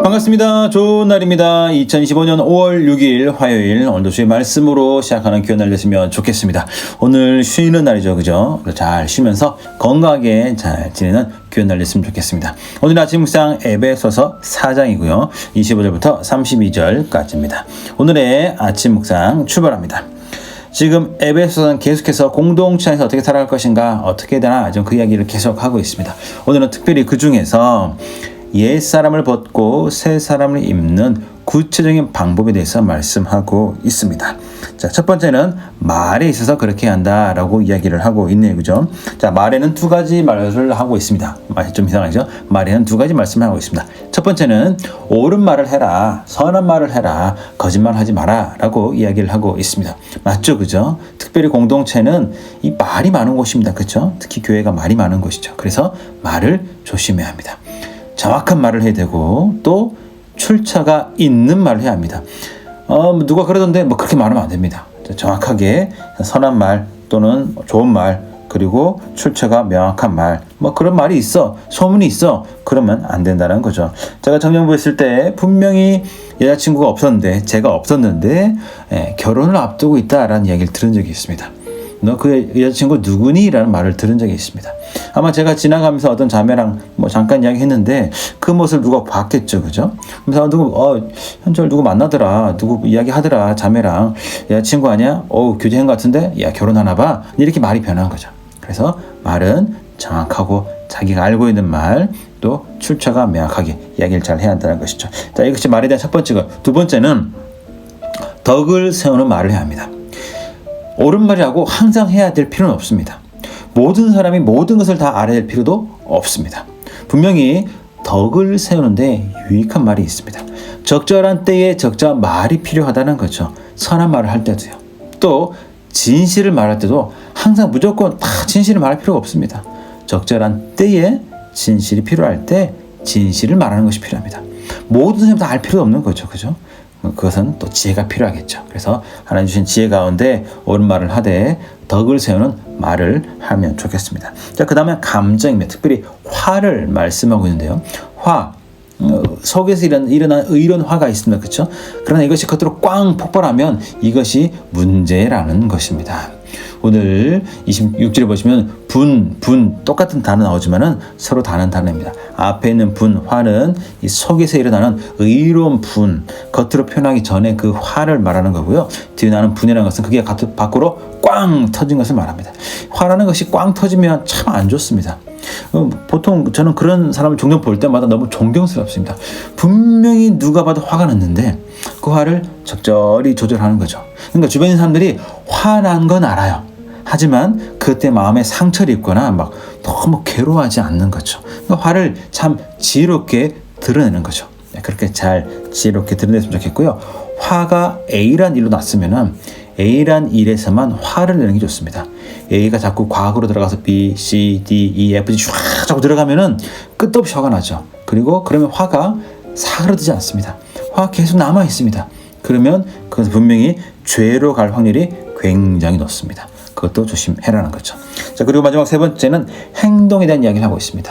반갑습니다. 좋은 날입니다. 2025년 5월 6일 화요일, 오늘도 주의 말씀으로 시작하는 귀한 날 됐으면 좋겠습니다. 오늘 쉬는 날이죠, 그죠? 잘 쉬면서 건강하게 잘 지내는 귀한 날 됐으면 좋겠습니다. 오늘 아침 묵상 에베소서 4장이고요. 25절부터 32절까지입니다. 오늘의 아침 묵상 출발합니다. 지금 에베소서는 계속해서 공동체 안에서 어떻게 살아갈 것인가, 어떻게 되나, 좀 그 이야기를 계속하고 있습니다. 오늘은 특별히 그 중에서 옛 사람을 벗고 새 사람을 입는 구체적인 방법에 대해서 말씀하고 있습니다. 자, 첫 번째는 말에 있어서 그렇게 한다라고 이야기를 하고 있네요, 그죠? 자, 말에는 두 가지 말을 하고 있습니다. 말이 좀 이상하죠? 말에는 두 가지 말씀을 하고 있습니다. 첫 번째는 옳은 말을 해라, 선한 말을 해라, 거짓말하지 마라라고 이야기를 하고 있습니다. 맞죠, 그죠? 특별히 공동체는 이 말이 많은 곳입니다, 그렇죠? 특히 교회가 말이 많은 곳이죠. 그래서 말을 조심해야 합니다. 정확한 말을 해야 되고 또 출처가 있는 말을 해야 합니다. 누가 그러던데 그렇게 말하면 안 됩니다. 정확하게 선한 말 또는 좋은 말, 그리고 출처가 명확한 말, 그런 말이 있어, 소문이 있어, 그러면 안 된다는 거죠. 제가 청년부 있을 때 분명히 여자친구가 없었는데, 제가 없었는데 결혼을 앞두고 있다라는 이야기를 들은 적이 있습니다. 너 그 여자친구 누구니? 라는 말을 들은 적이 있습니다. 아마 제가 지나가면서 어떤 자매랑 잠깐 이야기했는데 그 모습을 누가 봤겠죠, 그죠? 그래서 현철 누구 만나더라, 누구 이야기하더라, 자매랑 여자친구 아니야? 교제한 것 같은데, 야, 결혼하나 봐. 이렇게 말이 변한 거죠. 그래서 말은 정확하고 자기가 알고 있는 말, 또 출처가 명확하게 이야기를 잘 해야 한다는 것이죠. 자, 이것이 말에 대한 첫 번째고, 두 번째는 덕을 세우는 말을 해야 합니다. 옳은 말이라고 항상 해야 될 필요는 없습니다. 모든 사람이 모든 것을 다 알아야 될 필요도 없습니다. 분명히 덕을 세우는데 유익한 말이 있습니다. 적절한 때에 적절한 말이 필요하다는 거죠. 선한 말을 할 때도요. 또 진실을 말할 때도 항상 무조건 다 진실을 말할 필요가 없습니다. 적절한 때에 진실이 필요할 때 진실을 말하는 것이 필요합니다. 모든 사람이 다 알 필요도 없는 거죠, 그죠? 그것은 또 지혜가 필요하겠죠. 그래서 하나님 주신 지혜 가운데 옳은 말을 하되 덕을 세우는 말을 하면 좋겠습니다. 자, 그 다음에 감정입니다. 특별히 화를 말씀하고 있는데요. 화, 속에서 일어난 의로운 화가 있습니다, 그렇죠? 그러나 이것이 겉으로 꽝 폭발하면 이것이 문제라는 것입니다. 오늘 26절에 보시면 분 똑같은 단어 나오지만은 서로 다른 단어입니다. 앞에 있는 분, 화는 이 속에서 일어나는 의로운 분, 겉으로 표현하기 전에 그 화를 말하는 거고요. 뒤에 나는 분이라는 것은 그게 밖으로 꽝 터진 것을 말합니다. 화라는 것이 꽝 터지면 참 안 좋습니다. 보통 저는 그런 사람을 종종 볼 때마다 너무 존경스럽습니다. 분명히 누가 봐도 화가 났는데 그 화를 적절히 조절하는 거죠. 그러니까 주변에 있는 사람들이 화난 건 알아요. 하지만 그때 마음에 상처를 입거나 너무 괴로워하지 않는 거죠. 그러니까 화를 참 지혜롭게 드러내는 거죠. 그렇게 잘 지혜롭게 드러냈으면 좋겠고요. 화가 A란 일로 났으면은 A란 일에서만 화를 내는 게 좋습니다. A가 자꾸 과학으로 들어가서 B, C, D, E, F, G 쫙 자꾸 들어가면은 끝도 없이 화가 나죠. 그리고 그러면 화가 사그러들지 않습니다. 화가 계속 남아 있습니다. 그러면 그것은 분명히 죄로 갈 확률이 굉장히 높습니다. 그것도 조심해라는 거죠. 자, 그리고 마지막 세 번째는 행동에 대한 이야기를 하고 있습니다.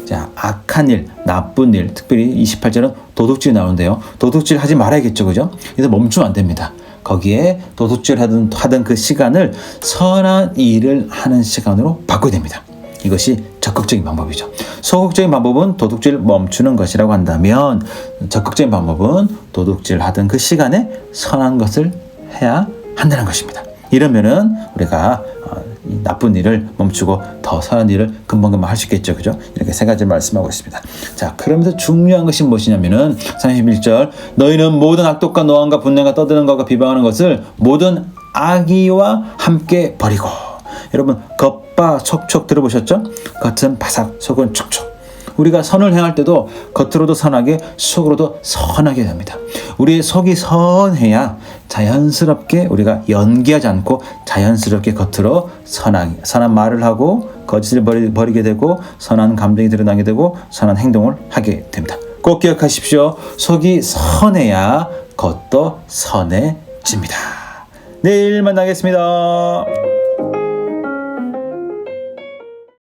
자, 악한 일, 나쁜 일, 특별히 28절은 도둑질이 나오는데요. 도둑질 하지 말아야겠죠, 그죠? 그래서 멈추면 안 됩니다. 거기에 도둑질 하던 그 시간을 선한 일을 하는 시간으로 바꿔야 됩니다. 이것이 적극적인 방법이죠. 소극적인 방법은 도둑질 멈추는 것이라고 한다면, 적극적인 방법은 도둑질 하던 그 시간에 선한 것을 해야 한다는 것입니다. 이러면은 우리가 나쁜 일을 멈추고 더 선한 일을 금방금방 할 수 있겠죠, 그죠? 이렇게 세 가지를 말씀하고 있습니다. 자, 그러면서 중요한 것이 무엇이냐면은 31절, 너희는 모든 악독과 노함과 분쟁과 떠드는 것과 비방하는 것을 모든 악의와 함께 버리고. 여러분, 겉바 촉촉 들어보셨죠? 겉은 바삭, 속은 촉촉. 우리가 선을 행할 때도 겉으로도 선하게, 속으로도 선하게 됩니다. 우리의 속이 선해야 자연스럽게 우리가 연기하지 않고 자연스럽게 겉으로 선한 말을 하고 거짓을 버리게 되고 선한 감정이 드러나게 되고 선한 행동을 하게 됩니다. 꼭 기억하십시오. 속이 선해야 겉도 선해집니다. 내일 만나겠습니다.